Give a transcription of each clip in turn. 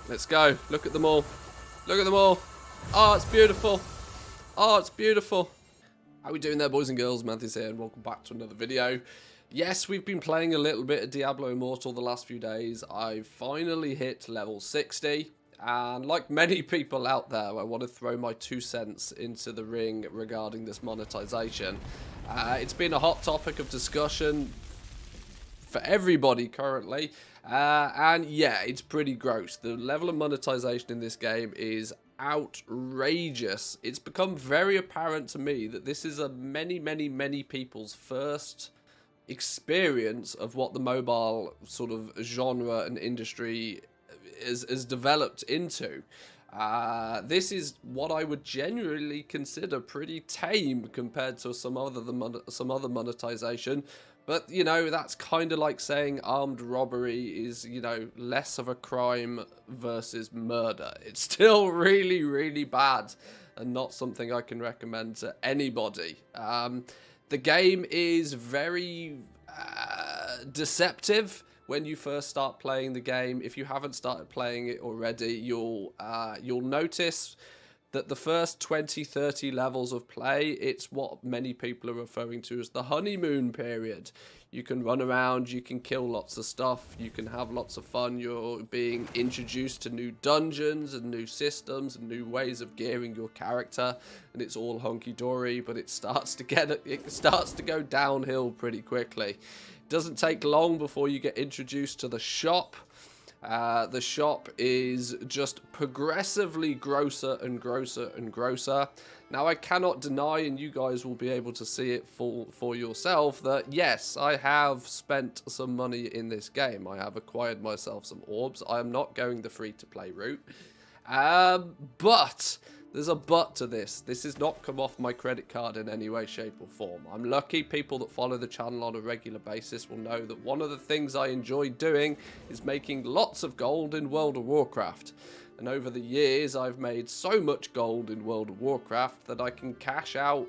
Let's go. Look at them all. Look at them all. Oh, it's beautiful. Oh, it's beautiful. How are we doing there, boys and girls? Manthieus here, and welcome back to another video. Yes, we've been playing a little bit of Diablo Immortal the last few days. I've finally hit level 60. And like many people out there, I want to throw my 2 cents into the ring regarding this monetization. It's been a hot topic of discussion for everybody currently, and yeah, it's pretty gross. The level of monetization in this game is outrageous. It's become very apparent to me that this is a many people's first experience of what the mobile sort of genre and industry is developed into. This is what I would genuinely consider pretty tame compared to some other monetization. But, you know, that's kind of like saying armed robbery is, you know, less of a crime versus murder. It's still really bad and not something I can recommend to anybody. The game is very deceptive when you first start playing the game. If you haven't started playing it already, you'll notice that the first 20-30 levels of play, it's what many people are referring to as the honeymoon period. You can run around, you can kill lots of stuff, you can have lots of fun. You're being introduced to new dungeons and new systems and new ways of gearing your character, and it's all hunky-dory, but it starts to go downhill pretty quickly. It doesn't take long before you get introduced to the shop. The shop is just progressively grosser and grosser. Now, I cannot deny, and you guys will be able to see it for yourself, that yes, I have spent some money in this game. I have acquired myself some orbs. I am not going the free-to-play route. But there's a but to this. This has not come off my credit card in any way, shape or form. I'm lucky people that follow the channel on a regular basis will know that one of the things I enjoy doing is making lots of gold in World of Warcraft. And over the years, I've made so much gold in World of Warcraft that I can cash out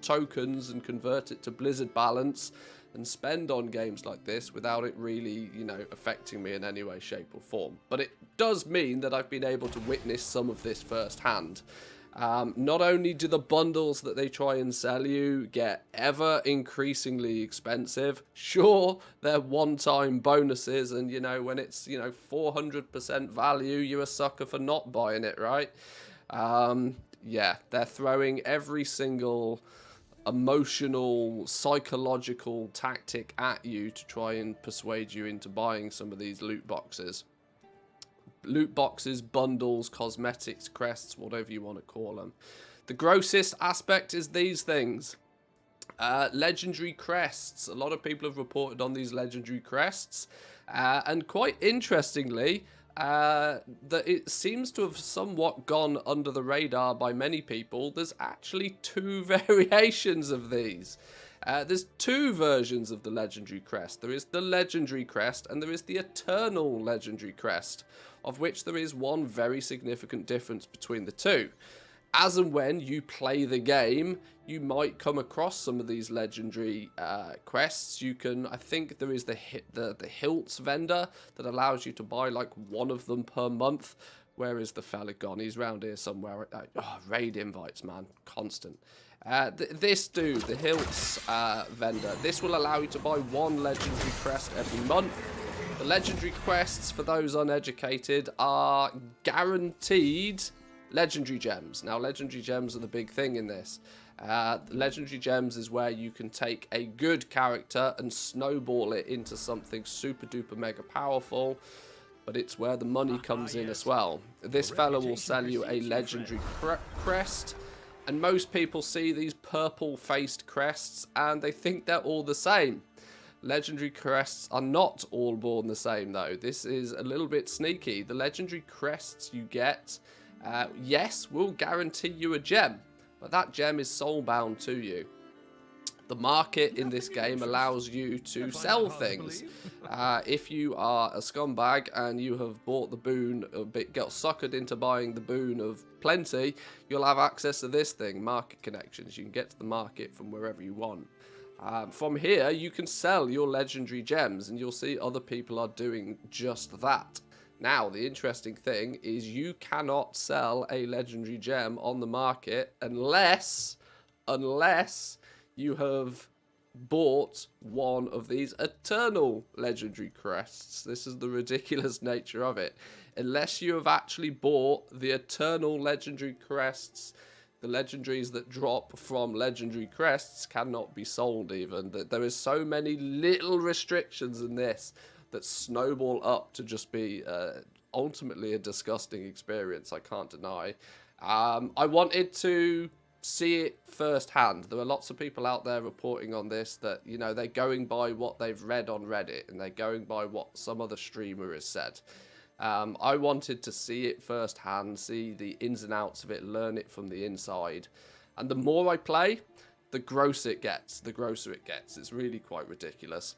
tokens and convert it to Blizzard balance and spend on games like this without it really, you know, affecting me in any way, shape or form. But it does mean that I've been able to witness some of this firsthand. Not only do the bundles that they try and sell you get ever increasingly expensive, sure, they're one-time bonuses, and, you know, when it's, you know, 400% value, you're a sucker for not buying it, right? Yeah, they're throwing every single emotional, psychological tactic at you to try and persuade you into buying some of these loot boxes. Loot boxes, bundles, cosmetics, crests, whatever you want to call them. The grossest aspect is these things. Legendary crests. A lot of people have reported on these legendary crests. And quite interestingly, that it seems to have somewhat gone under the radar by many people. There's actually 2 variations of these. There's 2 versions of the legendary crest. There is the legendary crest and there is the eternal legendary crest, of which there is one very significant difference between the 2. As and when you play the game, you might come across some of these legendary quests. You can, I think there is the Hilts vendor that allows you to buy like 1 of them per month. Where is the fella gone? He's round here somewhere. Raid invites, man, constant. This dude, the Hilts vendor, this will allow you to buy 1 legendary crest every month. The legendary quests, for those uneducated, are guaranteed legendary gems. Now, legendary gems are the big thing in this. Legendary gems is where you can take a good character and snowball it into something super duper mega powerful, but it's where the money comes in as well. This fella will sell you a legendary crest, and most people see these purple faced crests and they think they're all the same. Legendary crests are not all born the same though. This is a little bit sneaky. The legendary crests you get, yes, will guarantee you a gem, but that gem is soul-bound to you. The market in this game allows you to sell things. If you are a scumbag and you have bought the boon, got suckered into buying the boon of plenty, you'll have access to this thing, market connections. You can get to the market from wherever you want. From here, you can sell your legendary gems, and you'll see other people are doing just that. Now, the interesting thing is you cannot sell a legendary gem on the market unless you have bought one of these eternal legendary crests. This is the ridiculous nature of it. Unless you have actually bought the eternal legendary crests, the legendaries that drop from legendary crests cannot be sold even. There is so many little restrictions in this that snowball up to just be ultimately a disgusting experience, I can't deny. I wanted to see it firsthand. There are lots of people out there reporting on this that, you know, they're going by what they've read on Reddit and they're going by what some other streamer has said. I wanted to see it firsthand, see the ins and outs of it, learn it from the inside. And the more I play, the grosser it gets, It's really quite ridiculous.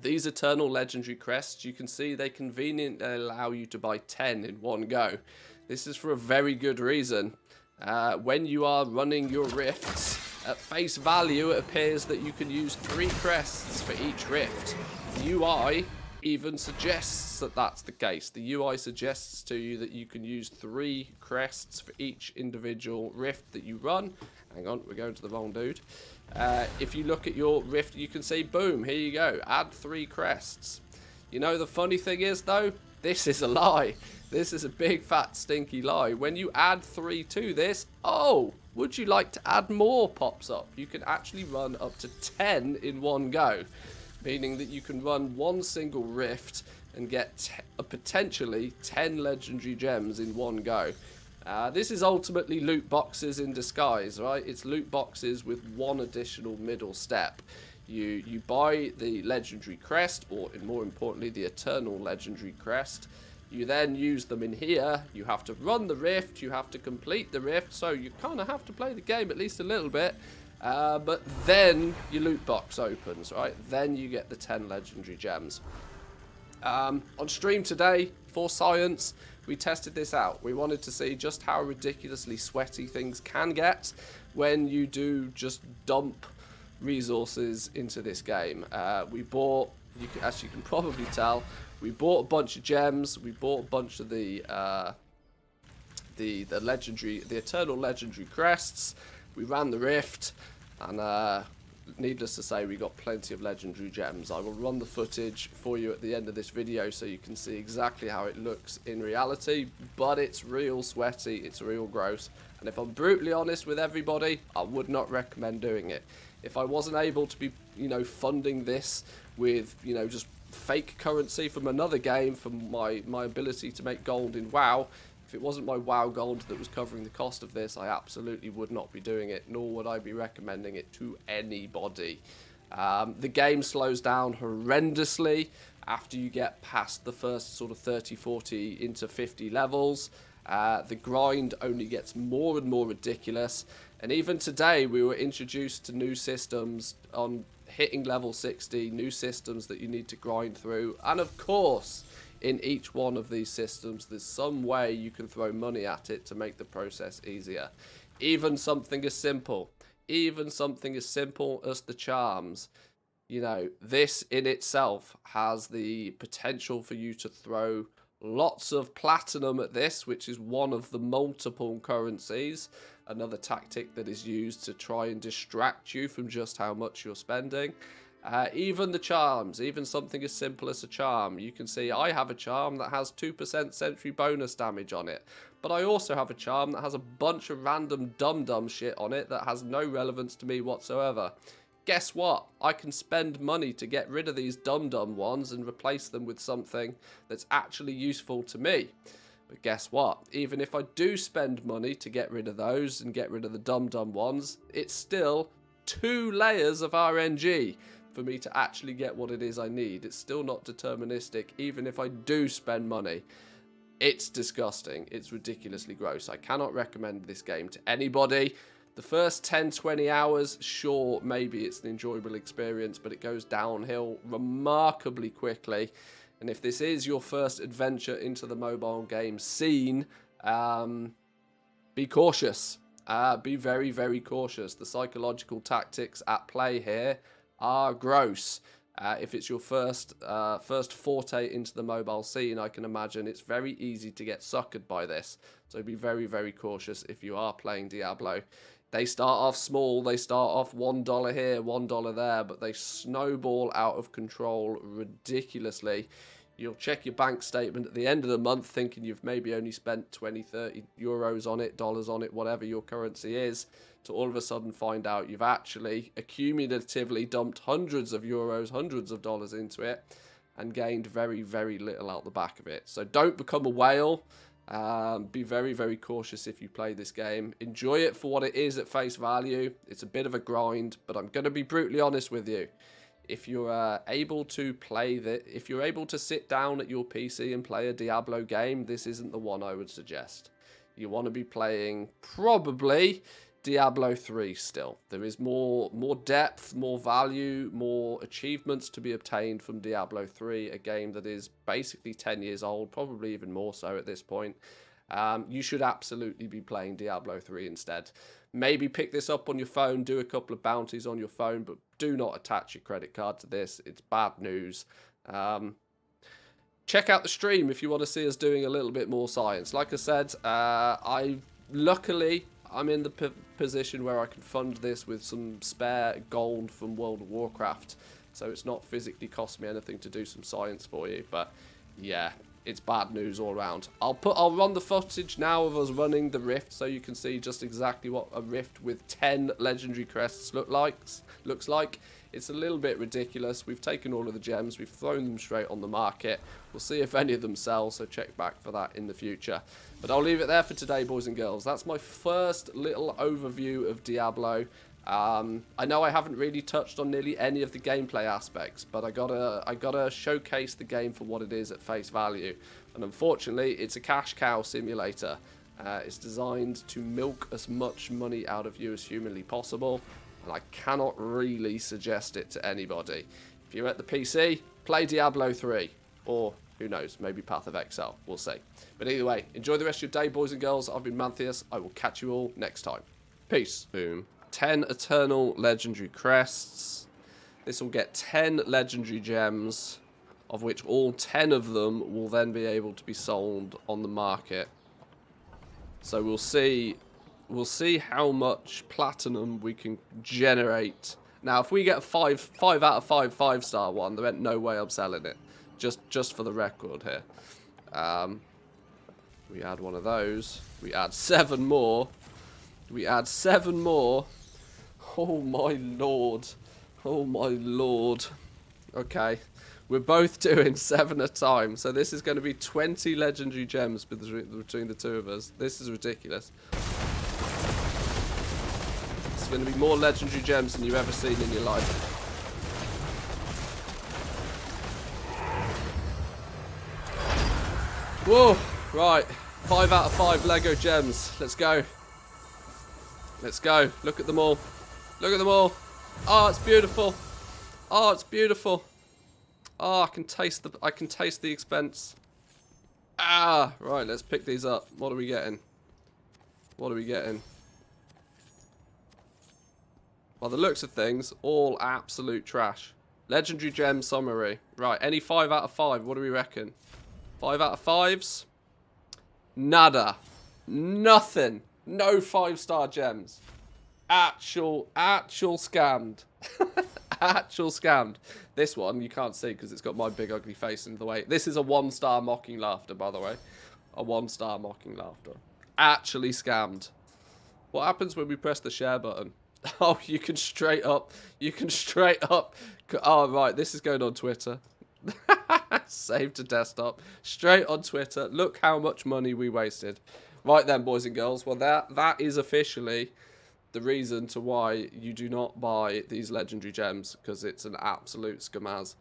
These eternal legendary crests, you can see they conveniently allow you to buy 10 in one go. This is for a very good reason. When you are running your rifts, at face value it appears that you can use 3 crests for each rift. The UI even suggests that that's the case. The UI suggests to you that you can use 3 crests for each individual rift that you run. Hang on, we're going to the wrong dude. If you look at your rift, you can see, boom, here you go, add 3 crests. You know, the funny thing is, though, this is a lie. This is a big, fat, stinky lie. When you add 3 to this, oh, would you like to add more pops up? You can actually run up to 10 in one go, meaning that you can run one single rift and get potentially 10 legendary gems in one go. This is ultimately loot boxes in disguise, right? It's loot boxes with one additional middle step. You buy the legendary crest, or more importantly, the eternal legendary crest. You then use them in here. You have to run the rift. You have to complete the rift. So you kind of have to play the game at least a little bit. But then your loot box opens, right? Then you get the 10 legendary gems. On stream today, for science, we tested this out. We wanted to see just how ridiculously sweaty things can get when you do just dump resources into this game. We bought, as you can probably tell, we bought a bunch of gems. We bought a bunch of the eternal legendary crests. We ran the rift, and needless to say, we got plenty of legendary gems. I will run the footage for you at the end of this video so you can see exactly how it looks in reality, but it's real sweaty, it's real gross, and if I'm brutally honest with everybody, I would not recommend doing it. If I wasn't able to be, you know, funding this with, you know, just fake currency from another game, from my ability to make gold in WoW, if it wasn't my WoW gold that was covering the cost of this, I absolutely would not be doing it, nor would I be recommending it to anybody. The game slows down horrendously after you get past the first sort of 30, 40 into 50 levels. The grind only gets more and more ridiculous. And even today, we were introduced to new systems on hitting level 60, new systems that you need to grind through. And of course, in each one of these systems, there's some way you can throw money at it to make the process easier. Even something as simple as the charms. You know, this in itself has the potential for you to throw lots of platinum at this, which is one of the multiple currencies. Another tactic that is used to try and distract you from just how much you're spending. Even the charms, even something as simple as a charm. You can see I have a charm that has 2% sentry bonus damage on it. But I also have a charm that has a bunch of random dum-dum shit on it that has no relevance to me whatsoever. Guess what? I can spend money to get rid of these dum-dum ones and replace them with something that's actually useful to me. But guess what? Even if I do spend money to get rid of those and get rid of the dum-dum ones, it's still 2 layers of RNG for me to actually get what it is I need. It's still not deterministic, even if I do spend money. It's disgusting. It's ridiculously gross. I cannot recommend this game to anybody. The first 10-20 hours, sure, maybe it's an enjoyable experience, but it goes downhill remarkably quickly. And if this is your first adventure into the mobile game scene, be cautious. Be very, very cautious. The psychological tactics at play here are gross. If it's your first forte into the mobile scene, I can imagine it's very easy to get suckered by this. So be very, very cautious if you are playing Diablo. They start off small, they start off $1 here, $1 there, but they snowball out of control ridiculously. You'll check your bank statement at the end of the month thinking you've maybe only spent 20, 30 euros on it, dollars on it, whatever your currency is, to all of a sudden find out you've actually accumulatively dumped hundreds of euros, hundreds of dollars into it and gained very, very little out the back of it. So don't become a whale. Be very, very cautious if you play this game. Enjoy it for what it is at face value. It's a bit of a grind, but I'm going to be brutally honest with you. If you're able to play if you're able to sit down at your PC and play a Diablo game, this isn't the one I would suggest. You want to be playing probably Diablo 3 still. There is more depth, more value, more achievements to be obtained from Diablo 3, a game that is basically 10 years old, probably even more so at this point. You should absolutely be playing Diablo 3 instead. Maybe pick this up on your phone, do a couple of bounties on your phone, but do not attach your credit card to this. It's bad news. Check out the stream if you want to see us doing a little bit more science. Like I said, luckily I'm in the position where I can fund this with some spare gold from World of Warcraft, so it's not physically cost me anything to do some science for you. But yeah, it's bad news all around. I'll run the footage now of us running the rift so you can see just exactly what a rift with 10 legendary crests looks like. It's a little bit ridiculous. We've taken all of the gems, we've thrown them straight on the market. We'll see if any of them sell, so check back for that in the future. But I'll leave it there for today, boys and girls. That's my first little overview of Diablo. I know I haven't really touched on nearly any of the gameplay aspects, but I gotta showcase the game for what it is at face value. And unfortunately, it's a cash cow simulator. It's designed to milk as much money out of you as humanly possible, and I cannot really suggest it to anybody. If you're at the PC, play Diablo 3, or who knows, maybe Path of Exile. We'll see. But either way, enjoy the rest of your day, boys and girls. I've been Manthieus. I will catch you all next time. Peace. Boom. 10 eternal legendary crests. This will get 10 legendary gems, of which all 10 of them will then be able to be sold on the market. So we'll see how much platinum we can generate. Now, if we get a 5 out of 5 5-star one, there ain't no way I'm selling it. Just for the record here. We add one of those. We add 7 more. We add 7 more. Oh my lord. Oh my lord. Okay. We're both doing 7 a time. So this is going to be 20 legendary gems between the two of us. This is ridiculous. It's going to be more legendary gems than you've ever seen in your life. Whoa. Right. 5 out of 5 Lego gems. Let's go. Let's go. Look at them all. Look at them all. Oh, it's beautiful. Oh, it's beautiful. Oh, I can taste the expense. Ah, right, let's pick these up. What are we getting? What are we getting? By the looks of things, all absolute trash. Legendary gem summary. Right, any 5 out of 5, what do we reckon? 5 out of 5s? Nada. Nothing. No 5-star gems. Actual scammed. Actual scammed. This one you can't see because it's got my big ugly face in the way. This is a 1-star mocking laughter, by the way. A 1-star mocking laughter. Actually scammed. What happens when we press the share button? Oh, you can straight up. Oh, right, this is going on Twitter. Save to desktop. Straight on Twitter. Look how much money we wasted. Right then, boys and girls. Well, that is officially the reason to why you do not buy these legendary gems, because it's an absolute scamaz.